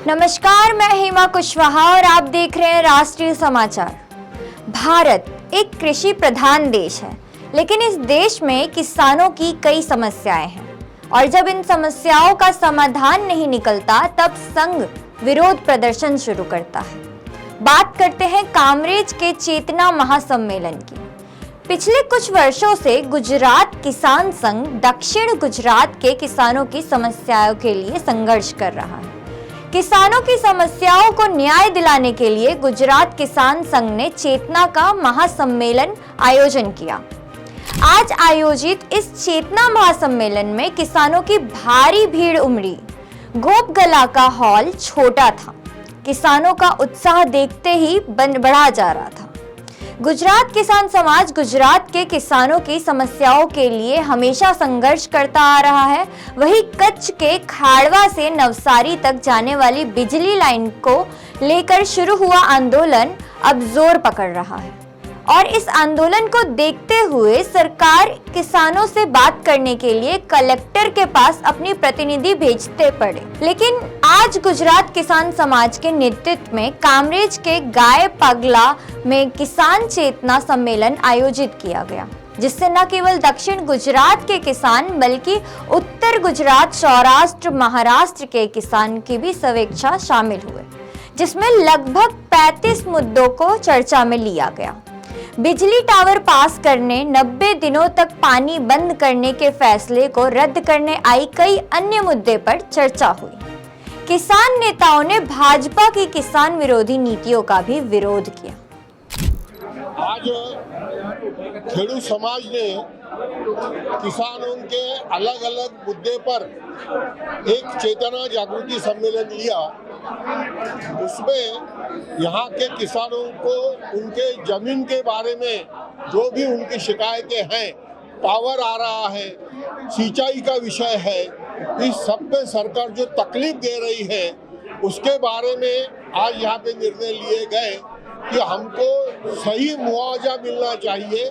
नमस्कार, मैं हेमा कुशवाहा और आप देख रहे हैं राष्ट्रीय समाचार। भारत एक कृषि प्रधान देश है, लेकिन इस देश में किसानों की कई समस्याएं हैं और जब इन समस्याओं का समाधान नहीं निकलता तब संघ विरोध प्रदर्शन शुरू करता है। बात करते हैं कामरेज के चेतना महासम्मेलन की। पिछले कुछ वर्षों से गुजरात किसान संघ दक्षिण गुजरात के किसानों की समस्याओं के लिए संघर्ष कर रहा है। किसानों की समस्याओं को न्याय दिलाने के लिए गुजरात किसान संघ ने चेतना का महासम्मेलन आयोजन किया। आज आयोजित इस चेतना महासम्मेलन में किसानों की भारी भीड़ उमड़ी। गोपगला का हॉल छोटा था, किसानों का उत्साह देखते ही बढ़ा जा रहा था। गुजरात किसान समाज गुजरात के किसानों की समस्याओं के लिए हमेशा संघर्ष करता आ रहा है। वहीं कच्छ के खाड़वा से नवसारी तक जाने वाली बिजली लाइन को लेकर शुरू हुआ आंदोलन अब जोर पकड़ रहा है और इस आंदोलन को देखते हुए सरकार किसानों से बात करने के लिए कलेक्टर के पास अपनी प्रतिनिधि भेजते पड़े। लेकिन आज गुजरात किसान समाज के नेतृत्व में कामरेज के गाय पगला में किसान चेतना सम्मेलन आयोजित किया गया, जिससे न केवल दक्षिण गुजरात के किसान बल्कि उत्तर गुजरात, सौराष्ट्र, महाराष्ट्र के किसान की भी सर्वेक्षण शामिल हुए, जिसमें लगभग 35 मुद्दों को चर्चा में लिया गया। बिजली टावर पास करने, 90 दिनों तक पानी बंद करने के फैसले को रद्द करने आई कई अन्य मुद्दे पर चर्चा हुई। किसान नेताओं ने भाजपा की किसान विरोधी नीतियों का भी विरोध किया। आज खेडूत समाज ने किसानों के अलग अलग मुद्दे पर एक चेतना जागृति सम्मेलन लिया। उसमें यहाँ के किसानों को उनके जमीन के बारे में जो भी उनकी शिकायतें हैं, पावर आ रहा है, सिंचाई का विषय है, इस सब पे सरकार जो तकलीफ दे रही है उसके बारे में आज यहाँ पे निर्णय लिए गए कि हमको सही मुआवजा मिलना चाहिए।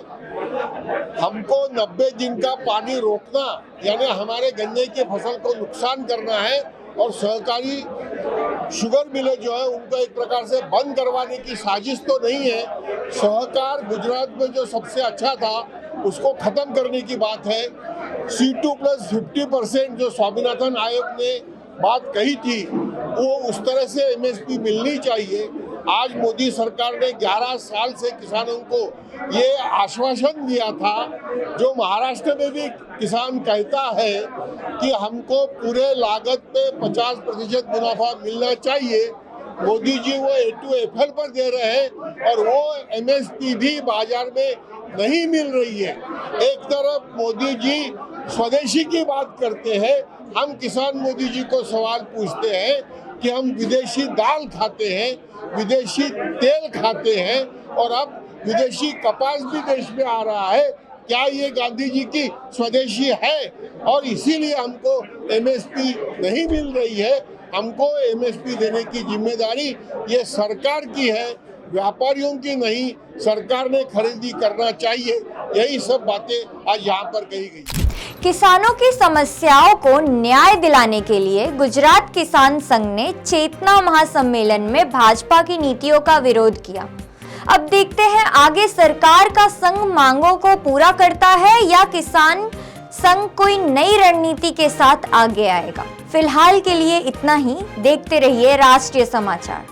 हमको 90 दिन का पानी रोकना यानी हमारे गन्ने की फसल को नुकसान करना है और सहकारी शुगर मिलें जो है उनको एक प्रकार से बंद करवाने की साजिश तो नहीं है। सहकार गुजरात में जो सबसे अच्छा था उसको खत्म करने की बात है। C2 + 50% जो स्वामीनाथन आयोग ने बात कही थी वो उस तरह से MSP मिलनी चाहिए। आज मोदी सरकार ने 11 साल से किसानों को ये आश्वासन दिया था, जो महाराष्ट्र में भी किसान कहता है कि हमको पूरे लागत पे 50% मुनाफा मिलना चाहिए। मोदी जी वो A2FL पर दे रहे हैं और वो MSP भी बाजार में नहीं मिल रही है। एक तरफ मोदी जी स्वदेशी की बात करते हैं, हम किसान मोदी जी को सवाल पूछते हैं कि हम विदेशी दाल खाते हैं, विदेशी तेल खाते हैं और अब विदेशी कपास भी देश में आ रहा है। क्या ये गांधी जी की स्वदेशी है? और इसीलिए हमको MSP नहीं मिल रही है। हमको MSP देने की जिम्मेदारी ये सरकार की है, व्यापारियों की नहीं। सरकार ने खरीदी करना चाहिए। यही सब बातें आज यहाँ पर कही गई। किसानों की समस्याओं को न्याय दिलाने के लिए गुजरात किसान संघ ने चेतना महासम्मेलन में भाजपा की नीतियों का विरोध किया। अब देखते हैं आगे सरकार का संघ मांगों को पूरा करता है या किसान संघ कोई नई रणनीति के साथ आगे आएगा। फिलहाल के लिए इतना ही। देखते रहिए राष्ट्रीय समाचार।